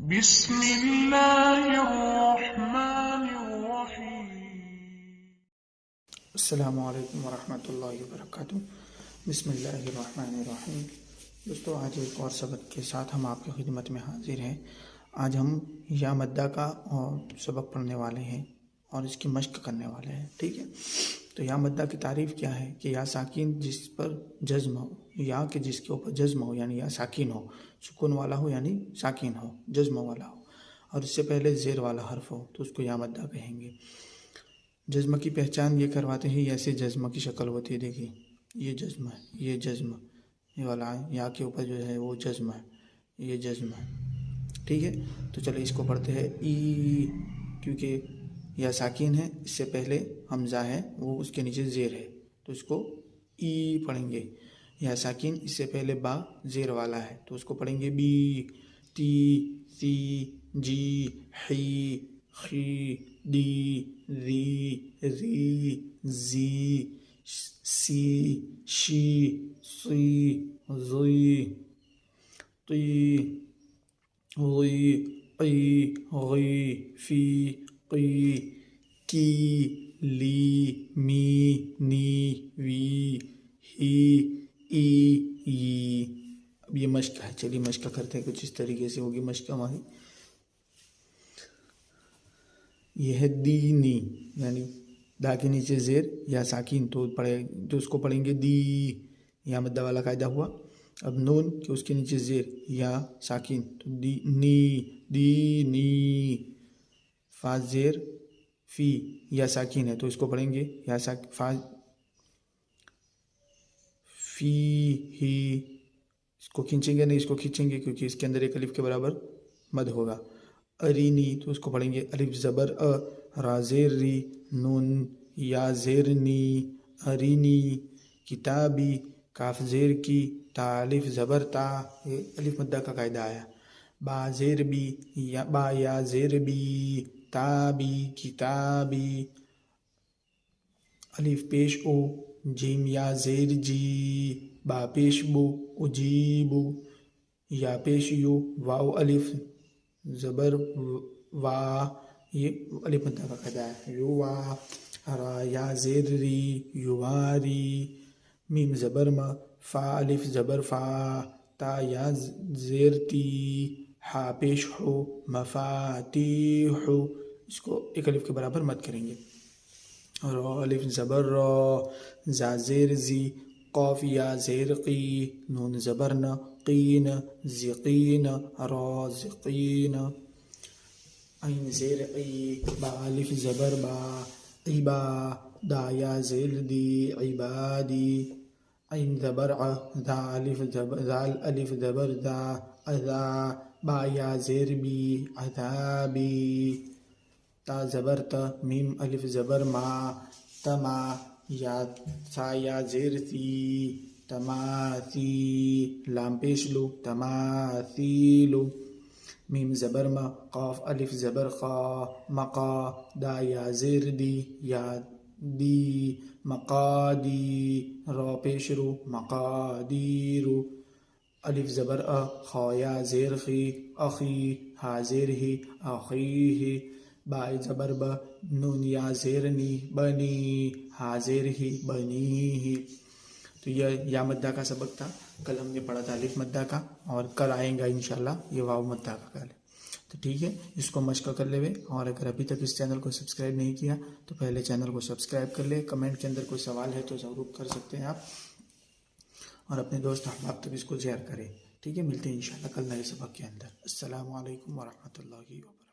بسم الله الرحمن الرحیم۔ السلام علیکم ورحمۃ اللہ وبرکاتہ۔ بسم اللہ الرحمن الرحیم۔ دوستو، آج ایک اور سبق کے ساتھ ہم آپ کی خدمت میں حاضر ہیں۔ آج ہم یا مدہ کا سبق پڑھنے والے ہیں اور اس کی مشق کرنے والے ہیں، ٹھیک ہے؟ تو یا مدہ کی تعریف کیا ہے کہ یا ساکین جس پر جزم ہو، یا کہ جس کے اوپر جزم ہو یعنی یا ساکین ہو، سکون والا ہو یعنی ساکین ہو، جزم والا ہو، اور اس سے پہلے زیر والا حرف ہو تو اس کو یا مدہ کہیں گے۔ جزم کی پہچان یہ کرواتے ہیں، ایسے جزم کی شکل ہوتی ہے، دیکھیے یہ جزم ہے، یہ جزم، یہ والا یا کے اوپر جو ہے وہ جزم ہے، یہ جزم ہے، ٹھیک ہے؟ تو چلے اس کو پڑھتے ہیں ای، کیونکہ یا ساکین ہے، اس سے پہلے حمزہ ہے، وہ اس کے نیچے زیر ہے تو اس کو ای پڑھیں گے۔ یا ساکین اس سے پہلے با زیر والا ہے تو اس کو پڑھیں گے بی، تی، سی، جی، حی، خی، دی، ری، ری، زی، سی، شی، سی، زی، قی، غی، قی، غی، فی، قی، کی، لی، می، نی، وی، ہی، ای، ی۔ اب یہ مشق ہے، چلیے مشق کرتے ہیں، کچھ اس طریقے سے ہوگی مشق ہماری۔ یہ ہے دینی، یعنی دا کے نیچے زیر یا ساکین تو اس کو پڑھیں گے دی، یا مدہ والا قاعدہ ہوا۔ اب نون کہ اس کے نیچے زیر یا ساکین تو دی، نی، دی، نی، فا زیر فی یا ساکین ہے تو اس کو پڑھیں گے یا فا فی ہی، اس کو کھینچیں گے نہیں، اس کو کھینچیں گے کیونکہ اس کے اندر ایک الف کے برابر مد ہوگا۔ ارینی تو اس کو پڑھیں گے الف زبر را زیر ری، نون یا زیر نی، ارینی، کتابی، کاف زیر کی، تا الف زبر تا، یہ الف مدہ کا قاعدہ آیا۔ با زیر بی، یا با یا زیر بی، تابی، کتابی، الف پیش او، جیم یا زیر جی، با پیش بو، اجیبو، یا پیش یو، واو الف زبر وا، یہ الف مدہ کا قاعدہ ہے، یو وا، را یا زیر ری، یواری، میم زبر ما، فا الف زبر فا، تا یا زیر تی، ہا پیش ہو، مفاتیحو، اس کو ایک الف کے برابر مد کریں گے۔ را الف زبر را، زا زیر زی، قاف یا زیر قی، نون زبر نا، قین، زقین، رازقین، عین زیر عی، با الف زبر با، عبا، دا یا زیر دی، عبادی، عین زبر ع، ذا الف زبر ذا، اذا، با یا زیر بی، عذابی، تا زبر تا، میم الف زبر ما، تما، یا سا یا زیر سی، تماسی، لام پیش لو، تماثیلو، میم زبر ما، قاف الف زبر خا، مقا، دا یا زیر دی، یا دی، مقادی، را پیش رو، مقادیرو، الف زبر ا، خا یا زیر خی، اخی، ہا زیر ہی، اخیہ، با زبر با، نون یا زیر نی، بنی، ہا زیر ہی، بنیہ۔ تو یہ یا مدہ کا سبق تھا، کل ہم نے پڑھا تھا الف مدہ کا، اور کل آئیں گا انشاءاللہ یہ واو مدہ کا کل۔ تو ٹھیک ہے، اس کو مشق کر لے، اور اگر ابھی تک اس چینل کو سبسکرائب نہیں کیا تو پہلے چینل کو سبسکرائب کر لے۔ کمنٹ کے اندر کوئی سوال ہے تو ضرور کر سکتے ہیں آپ، اور اپنے دوست احباب تک اس کو شیئر کریں، ٹھیک ہے؟ ملتے ہیں انشاءاللہ کل نئے سبق کے اندر۔ السلام علیکم ورحمۃ اللہ وبرکاتہ۔